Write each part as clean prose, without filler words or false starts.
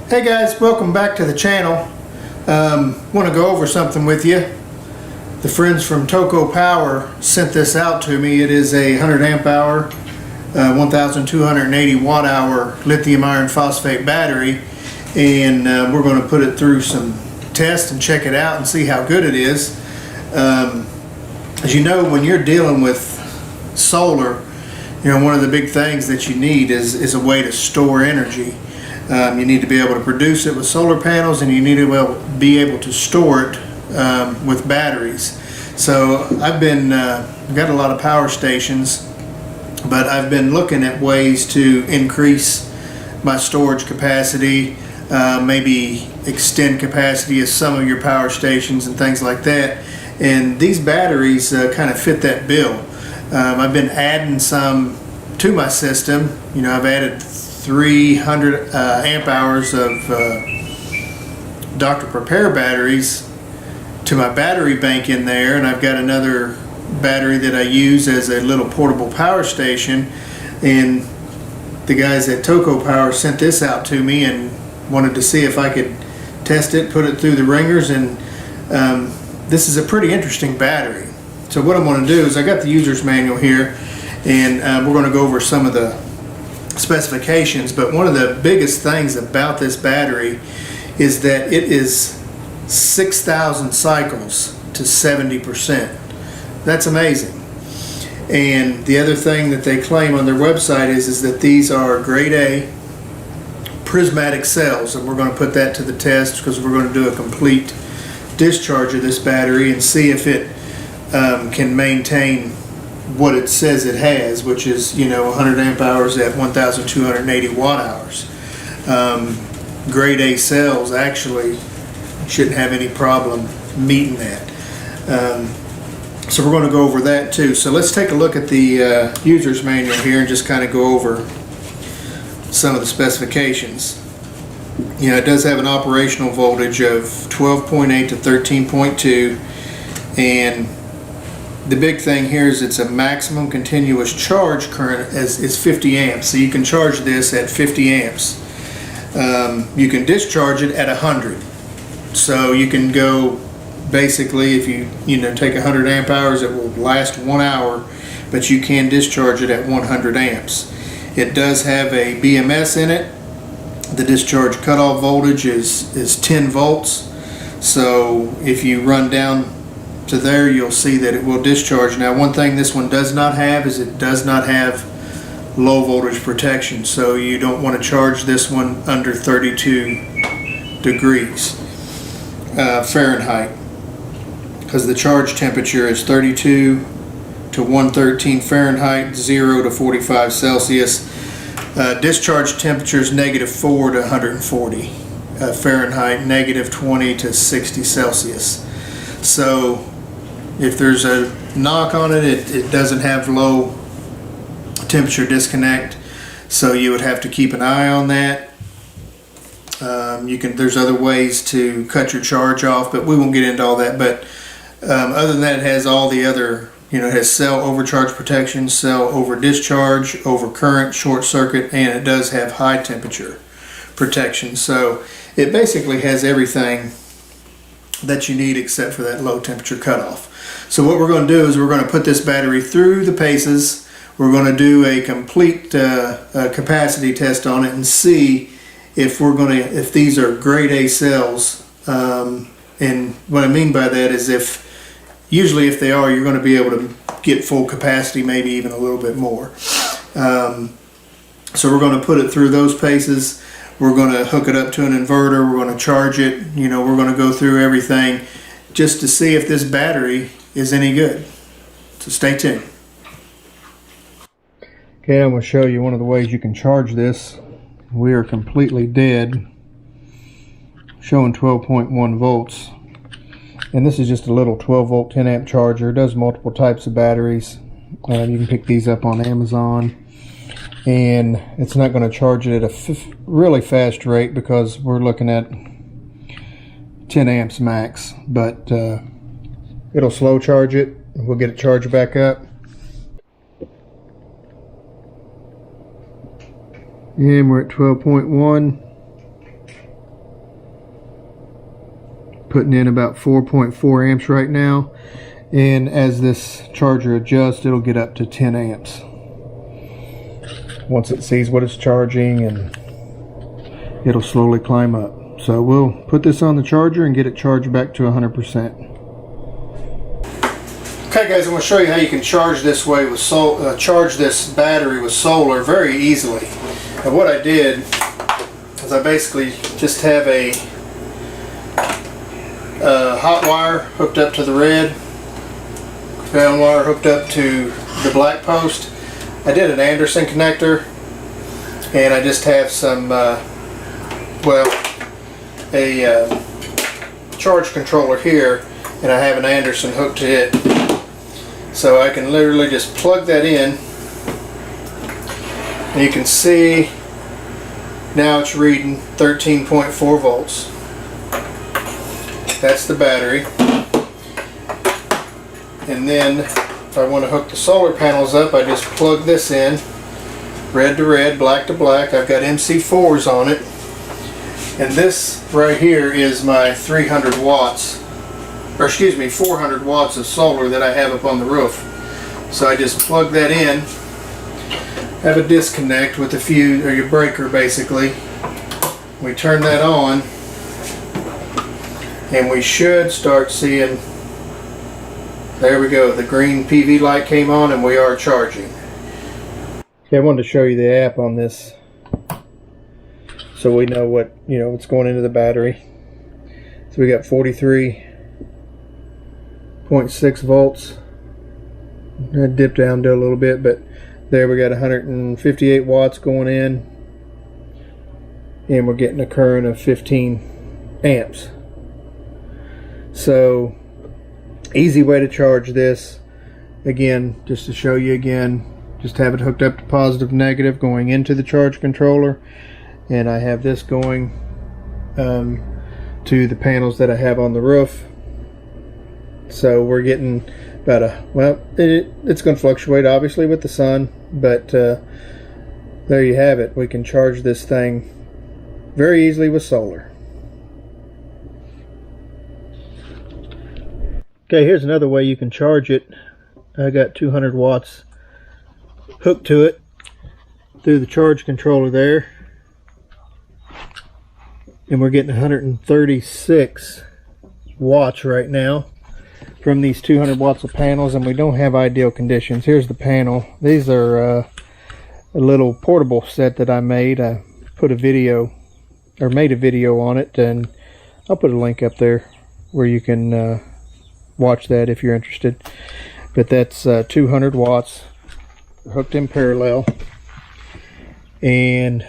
Hey guys, welcome back to the channel. Want to go over something with you. The friends from TOCOPOWER sent this out to me. It is a 100 amp hour, 1280 watt hour lithium iron phosphate battery, and we're going to put it through some tests and check it out and see how good it is. As you know, when you're dealing with solar, you know, one of the big things that you need is a way to store energy. You need to be able to produce it with solar panels, and you need to be able to store it with batteries. So I've been got a lot of power stations, but I've been looking at ways to increase my storage capacity, maybe extend capacity of some of your power stations and things like that. And these batteries kind of fit that bill. I've been adding some to my system. You know, I've added 300 amp hours of Dr. Prepare batteries to my battery bank in there, and I've got another battery that I use as a little portable power station. And the guys at TOCOPOWER sent this out to me and wanted to see if I could test it, put it through the ringers, and this is a pretty interesting battery. So what I'm going to do is, I got the user's manual here, and we're going to go over some of the specifications. But one of the biggest things about this battery is that it is 6,000 cycles to 70%. That's amazing. And the other thing that they claim on their website is that these are grade A prismatic cells, and we're going to put that to the test because we're going to do a complete discharge of this battery and see if it can maintain what it says it has, which is, you know, 100 amp hours at 1280 watt hours. Grade A cells actually shouldn't have any problem meeting that. So we're going to go over that too. So let's take a look at the user's manual here and just kind of go over some of the specifications. You know, it does have an operational voltage of 12.8 to 13.2, and the big thing here is it's a maximum continuous charge current is 50 amps. So you can charge this at 50 amps. You can discharge it at 100. So you can go, basically, if you take 100 amp hours, it will last 1 hour, but you can discharge it at 100 amps. It does have a BMS in it. The discharge cutoff voltage is 10 volts. So if you run down to there, you'll see that it will discharge. Now, one thing this one does not have is it does not have low voltage protection, so you don't want to charge this one under 32 degrees Fahrenheit, because the charge temperature is 32 to 113 Fahrenheit, 0 to 45 Celsius. Discharge temperature is -4 to 140 Fahrenheit, -20 to 60 Celsius. So if there's a knock on it, it doesn't have low temperature disconnect, so you would have to keep an eye on that. There's other ways to cut your charge off, but we won't get into all that. But other than that, it has all the other, you know, it has cell overcharge protection, cell over discharge, over current, short circuit, and it does have high temperature protection. So it basically has everything that you need except for that low temperature cutoff. So what we're going to do is we're going to put this battery through the paces. We're going to do a complete capacity test on it and see if if these are grade A cells. And what I mean by that is, usually if they are, you're going to be able to get full capacity, maybe even a little bit more. So we're going to put it through those paces. We're going to hook it up to an inverter. We're going to charge it. You know, we're going to go through everything just to see if this battery is any good. So stay tuned. Okay, I'm going to show you one of the ways you can charge this. We are completely dead, showing 12.1 volts. And this is just a little 12 volt 10 amp charger. It does multiple types of batteries. You can pick these up on Amazon. And it's not going to charge it at a really fast rate because we're looking at 10 amps max. But it'll slow charge it. We'll get it charged back up. And we're at 12.1. putting in about 4.4 amps right now, and as this charger adjusts, it'll get up to 10 amps once it sees what it's charging, and it'll slowly climb up. So we'll put this on the charger and get it charged back to 100%. Okay guys, I'm going to show you how you can charge this way with charge this battery with solar very easily. And what I did is I basically just have a hot wire hooked up to the red, ground wire hooked up to the black post. I did an Anderson connector, and I just have some a charge controller here, and I have an Anderson hooked to it, so I can literally just plug that in, and you can see now it's reading 13.4 volts. That's the battery. And then if I want to hook the solar panels up, I just plug this in, red to red, black to black. I've got MC4s on it. And this right here is my 300 watts, or excuse me, 400 watts of solar that I have up on the roof. So I just plug that in, have a disconnect with the fuse, or your breaker basically. We turn that on, and we should start seeing, there we go, the green PV light came on and we are charging. Okay, I wanted to show you the app on this, so we know what's going into the battery. So we got 43.6 volts. I dipped down to a little bit, but there we got 158 watts going in, and we're getting a current of 15 amps. So easy way to charge this. Again, just to show you again, just have it hooked up to positive negative going into the charge controller, and I have this going to the panels that I have on the roof. So we're getting about it's going to fluctuate obviously with the sun, but there you have it. We can charge this thing very easily with solar. Okay, here's another way you can charge it. I got 200 watts hooked to it through the charge controller there, and we're getting 136 watts right now from these 200 watts of panels, and we don't have ideal conditions. Here's the panel. These are a little portable set that I made. I put a video, or made a video on it, and I'll put a link up there where you can watch that if you're interested. But that's 200 watts hooked in parallel, and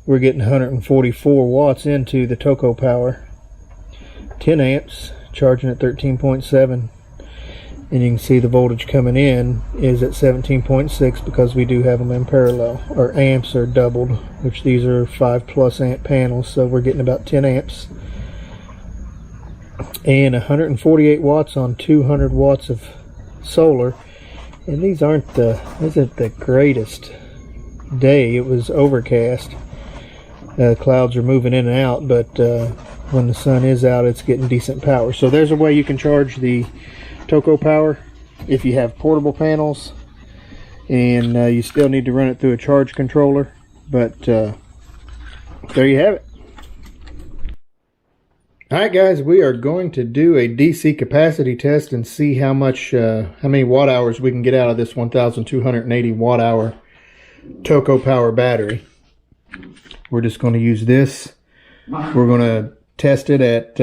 we're getting 144 watts into the TOCOPOWER, 10 amps, charging at 13.7, and you can see the voltage coming in is at 17.6 because we do have them in parallel. Our amps are doubled, which these are 5+ amp panels, so we're getting about 10 amps. And 148 watts on 200 watts of solar. And these isn't the greatest day. It was overcast. Clouds are moving in and out, but when the sun is out, it's getting decent power. So there's a way you can charge the TOCOPOWER if you have portable panels, and you still need to run it through a charge controller. But there you have it. Alright guys, we are going to do a DC capacity test and see how many watt hours we can get out of this 1280 watt hour TOCOPOWER battery. We're just going to use this. We're going to test it at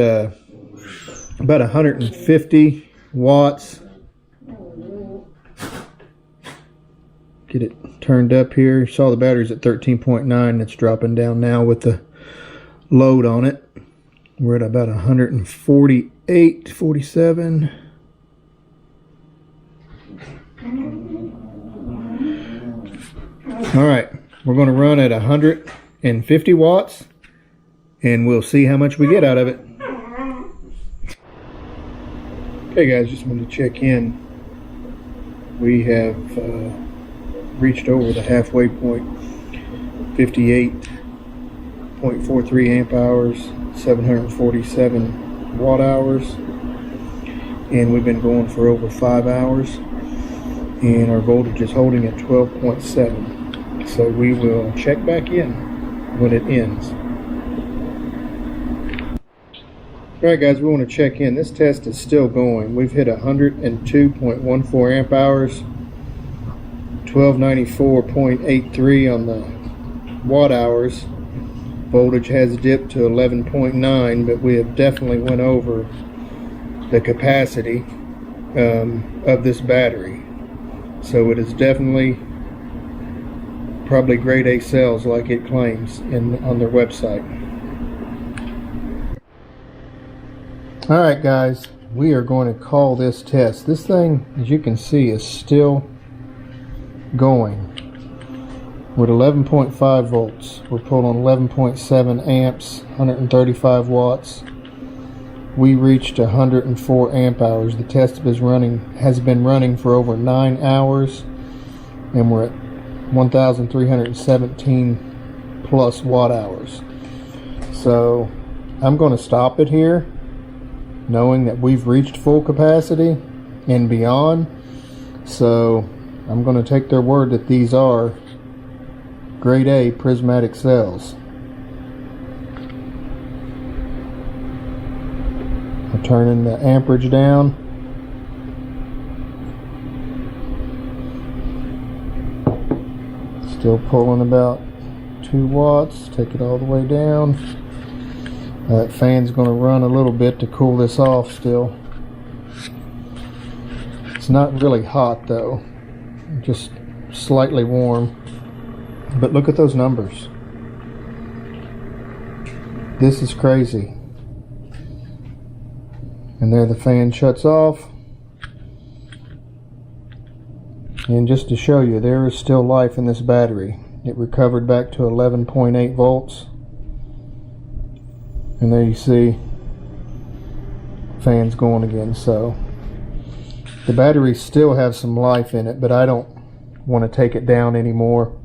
about 150 watts. Get it turned up here. You saw the battery's at 13.9. It's dropping down now with the load on it. We're at about 148, 47. All right, we're going to run at 150 watts, and we'll see how much we get out of it. Okay guys, just wanted to check in. We have reached over the halfway point, 58.43 amp hours, 747 watt hours, and we've been going for over 5 hours, and our voltage is holding at 12.7. So we will check back in when it ends. Alright guys, we want to check in. This test is still going. We've hit 102.14 amp hours, 1294.83 on the watt hours. Voltage has dipped to 11.9, but we have definitely went over the capacity of this battery. So it is definitely probably grade A cells like it claims on their website. Alright guys, we are going to call this test. This thing, as you can see, is still going with 11.5 volts. We're pulling 11.7 amps, 135 watts. We reached 104 amp hours. The test has been running for over 9 hours, and we're at 1,317 plus watt hours. So I'm going to stop it here, knowing that we've reached full capacity and beyond. So I'm going to take their word that these are grade A prismatic cells. I'm turning the amperage down. Still pulling about 2 watts. Take it all the way down. That fan's going to run a little bit to cool this off still. It's not really hot though, just slightly warm. But look at those numbers. This is crazy. And there the fan shuts off. And just to show you, there is still life in this battery. It recovered back to 11.8 volts. And there you see fans going again. So the battery still has some life in it, but I don't want to take it down anymore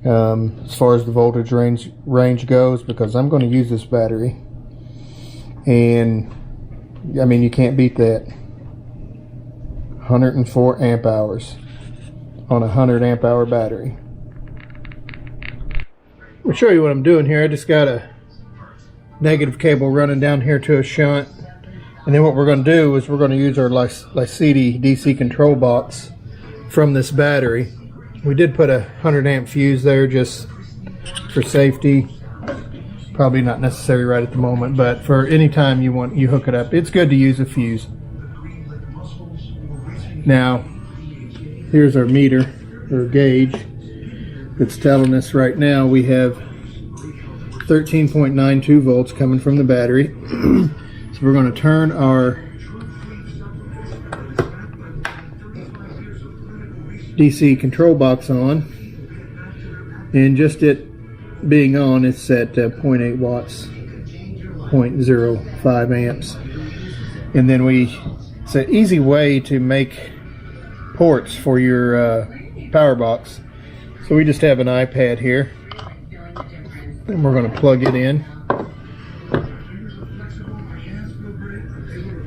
as far as the voltage range goes, because I'm going to use this battery, and I mean, you can't beat that. 104 amp hours on a 100 amp hour battery. I'll show you what I'm doing here. I just got a negative cable running down here to a shunt, and then what we're going to do is we're going to use our Lycidi DC control box from this battery. We did put a 100 amp fuse there just for safety. Probably not necessary right at the moment, but for any time you hook it up, it's good to use a fuse. Now here's our meter or gauge that's telling us right now we have 13.92 volts coming from the battery. So we're going to turn our DC control box on, and just it being on, it's at 0.8 watts, 0.05 amps. And then it's an easy way to make ports for your power box. So we just have an iPad here, and we're going to plug it in.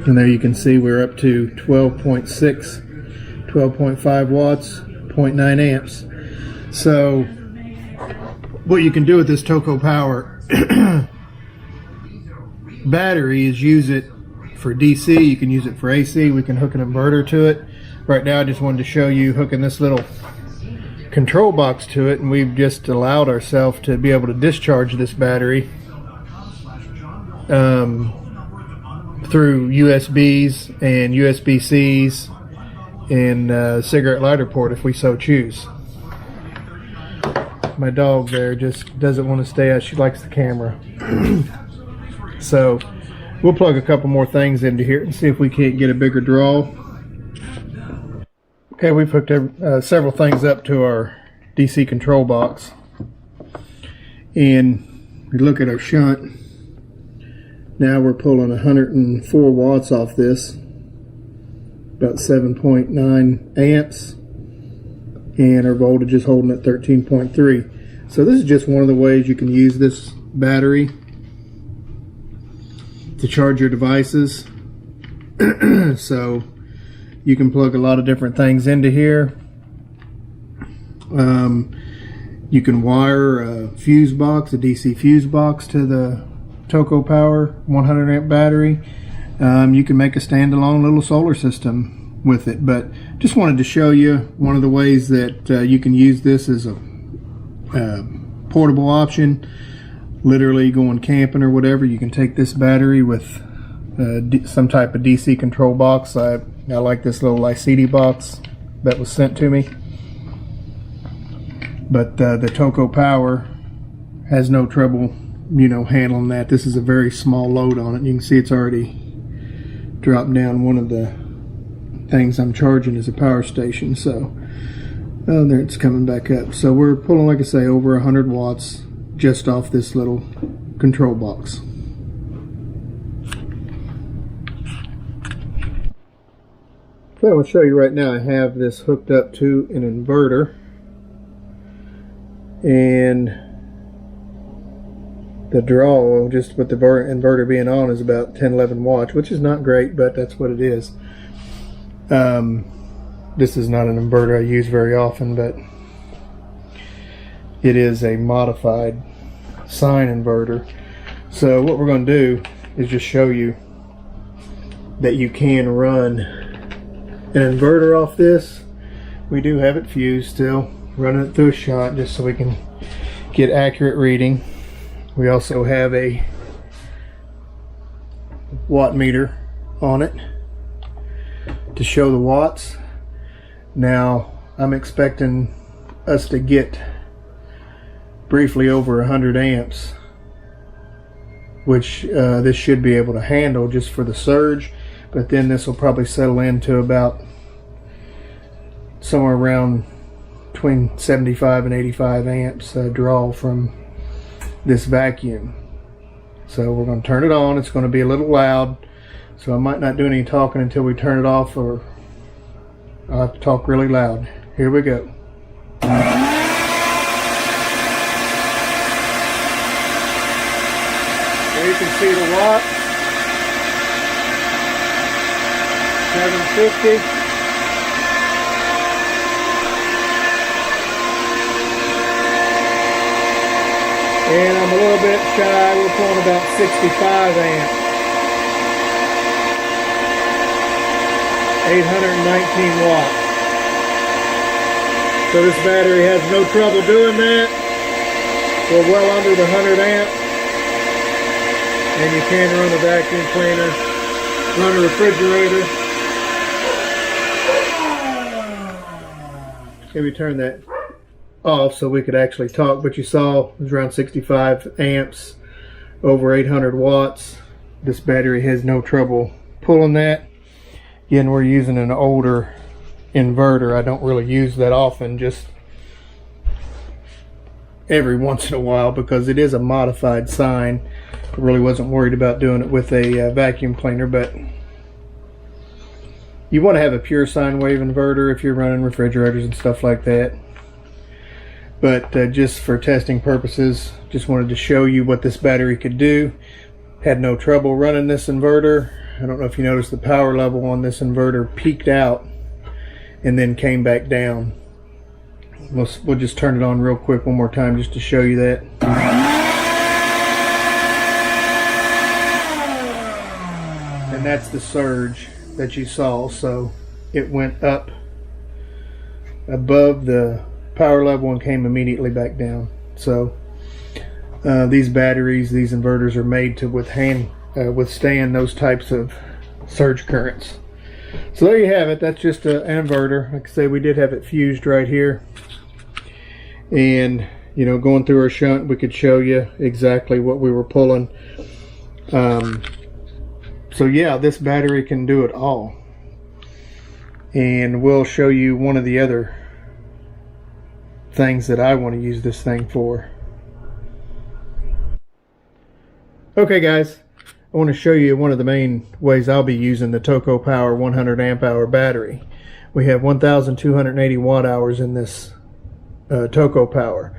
And there you can see we're up to 12.5 watts, 0.9 amps. So what you can do with this TOCOPOWER battery is use it for DC. You can use it for AC. We can hook an inverter to it. Right now I just wanted to show you hooking this little control box to it, and we've just allowed ourselves to be able to discharge this battery through USBs and USB-Cs and cigarette lighter port if we so choose. My dog there just doesn't want to stay out. She likes the camera. So we'll plug a couple more things into here and see if we can't get a bigger draw. Okay, we've hooked several things up to our DC control box, and we look at our shunt. Now we're pulling 104 watts off this, about 7.9 amps, and our voltage is holding at 13.3. So this is just one of the ways you can use this battery. to charge your devices. So you can plug a lot of different things into here. You can wire a fuse box, a DC fuse box, to the TOCOPOWER 100 amp battery. You can make a standalone little solar system with it, but just wanted to show you one of the ways that you can use this as a portable option. Literally going camping or whatever, you can take this battery with some type of DC control box. I like this little ICD box that was sent to me, but the TOCOPOWER has no trouble, you know, handling that. This is a very small load on it. You can see it's already dropped down. One of the things I'm charging is a power station, so there it's coming back up. So we're pulling, like I say, over 100 watts just off this little control box. So I will show you right now. I have this hooked up to an inverter, and the draw, just with the inverter being on, is about 10-11 watts, which is not great, but that's what it is. This is not an inverter I use very often, but it is a modified sine inverter. So what we're going to do is just show you that you can run an inverter off this. We do have it fused still, running it through a shunt just so we can get accurate reading. We also have a watt meter on it to show the watts. Now I'm expecting us to get briefly over 100 amps, which this should be able to handle just for the surge, but then this will probably settle into about somewhere around between 75 and 85 amps draw from this vacuum. So we're going to turn it on. It's going to be a little loud, so I might not do any talking until we turn it off, or I'll have to talk really loud. Here we go. There you can see the watt, 750. And I'm a little bit shy. We're pulling about 65 amps. 819 watts. So this battery has no trouble doing that. We're well under the 100 amp. And you can run a vacuum cleaner, run a refrigerator. Maybe turn that off so we could actually talk, but you saw it was around 65 amps, over 800 watts. This battery has no trouble pulling that. Again, we're using an older inverter. I don't really use that often, just every once in a while, because it is a modified sine. I really wasn't worried about doing it with a vacuum cleaner, but you want to have a pure sine wave inverter if you're running refrigerators and stuff like that. But just for testing purposes, just wanted to show you what this battery could do. Had no trouble running this inverter. I don't know if you noticed the power level on this inverter peaked out and then came back down. We'll just turn it on real quick one more time just to show you that. And that's the surge that you saw. So it went up above the power level and came immediately back down. So these batteries, these inverters are made to withstand those types of surge currents. So there you have it. That's just an inverter. Like I say, we did have it fused right here, and you know, going through our shunt, we could show you exactly what we were pulling. So yeah, this battery can do it all, and we'll show you one of the other things that I want to use this thing for. Okay guys, I want to show you one of the main ways I'll be using the TOCOPOWER 100 amp hour battery. We have 1,280 watt hours in this TOCOPOWER.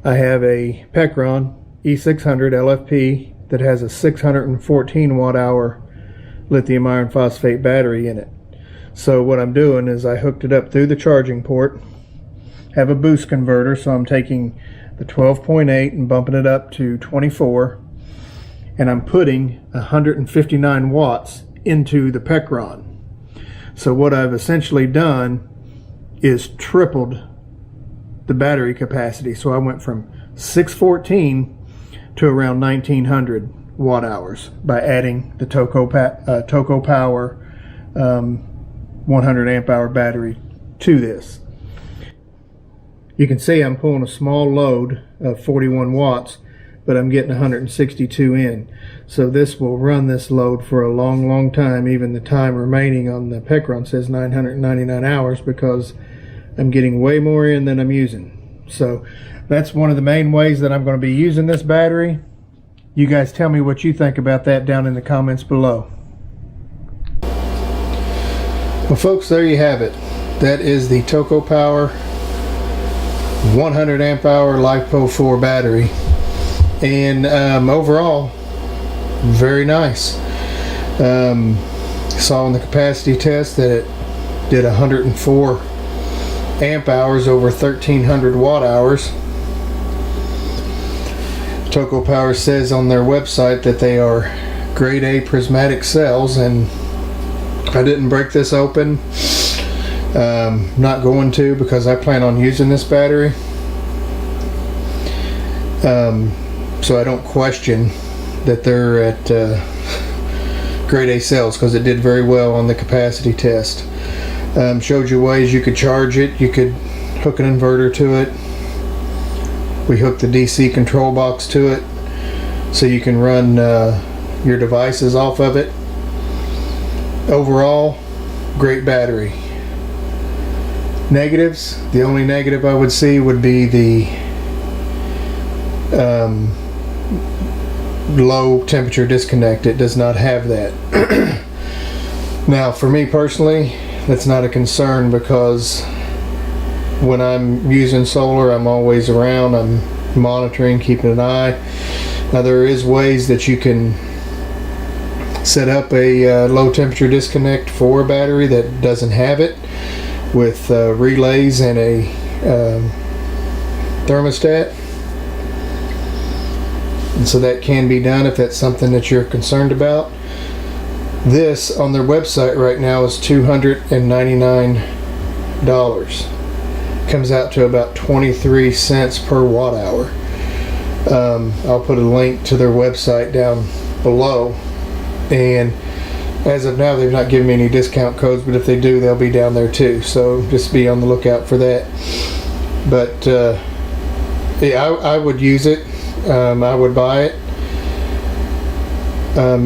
I have a Pecron E600 LFP that has a 614 watt hour lithium iron phosphate battery in it. So what I'm doing is I hooked it up through the charging port, have a boost converter, so I'm taking the 12.8 and bumping it up to 24, and I'm putting 159 watts into the Pecron. So what I've essentially done is tripled the battery capacity. So I went from 614 to around 1900 watt hours by adding the TOCOPOWER 100 amp hour battery to this. You can see I'm pulling a small load of 41 watts, but I'm getting 162 in. So this will run this load for a long time. Even the time remaining on the Pecron says 999 hours, because I'm getting way more in than I'm using. So that's one of the main ways that I'm going to be using this battery. You guys tell me what you think about that down in the comments below. Well folks, there you have it. That is the TOCOPOWER 100 amp hour LiFePO4 battery, and overall very nice. Saw in the capacity test that it did 104 amp hours over 1300 watt hours. TOCOPOWER says on their website that they are grade A prismatic cells, and I didn't break this open. Not going to, because I plan on using this battery. So I don't question that they're at grade A cells, because it did very well on the capacity test. Showed you ways you could charge it. You could hook an inverter to it. We hooked the DC control box to it, so you can run your devices off of it. Overall, great battery. Negatives, the only negative I would see would be the low temperature disconnect. It does not have that. Now for me personally, that's not a concern, because when I'm using solar, I'm always around, I'm monitoring, keeping an eye. Now there is ways that you can set up a low temperature disconnect for a battery that doesn't have it, with relays and a thermostat, and so that can be done if that's something that you're concerned about. This on their website right now is $299. Comes out to about 23 cents per watt hour. I'll put a link to their website down below, and as of now they've not given me any discount codes, but if they do, they'll be down there too, so just be on the lookout for that. But yeah, I would use it. I would buy it.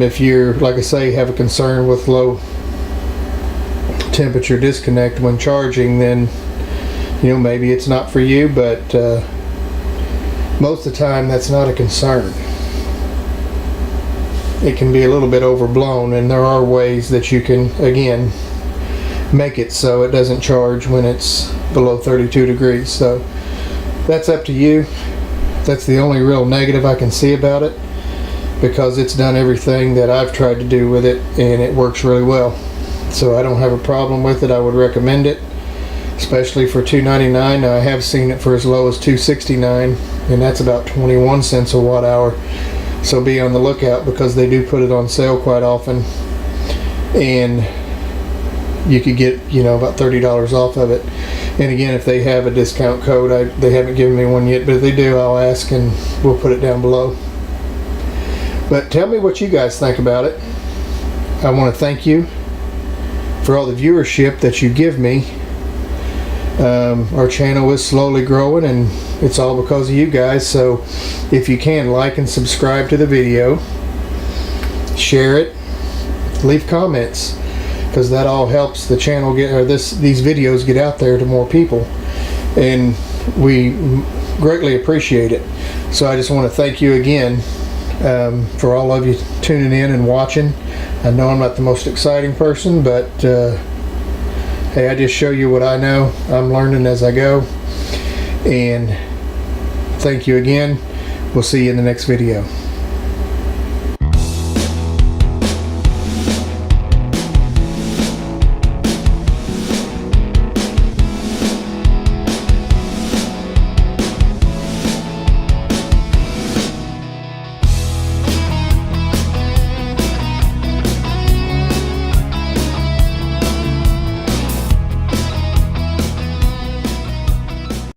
If you're, like I say, have a concern with low temperature disconnect when charging, then you know, maybe it's not for you, but most of the time that's not a concern. It can be a little bit overblown, and there are ways that you can, again, make it so it doesn't charge when it's below 32 degrees. So that's up to you. That's the only real negative I can see about it, because it's done everything that I've tried to do with it, and it works really well. So I don't have a problem with it. I would recommend it, especially for $299. Now I have seen it for as low as $269, and that's about 21 cents a watt hour. So be on the lookout, because they do put it on sale quite often, and you could get, you know, about $30 off of it. And again, if they have a discount code, they haven't given me one yet, but if they do, I'll ask and we'll put it down below. But tell me what you guys think about it. I want to thank you for all the viewership that you give me. Our channel is slowly growing, and it's all because of you guys. So if you can, like and subscribe to the video, share it, leave comments, because that all helps the channel get, or these videos get out there to more people, and we greatly appreciate it. So I just want to thank you again for all of you tuning in and watching. I know I'm not the most exciting person, but hey, I just show you what I know. I'm learning as I go, and thank you again. We'll see you in the next video.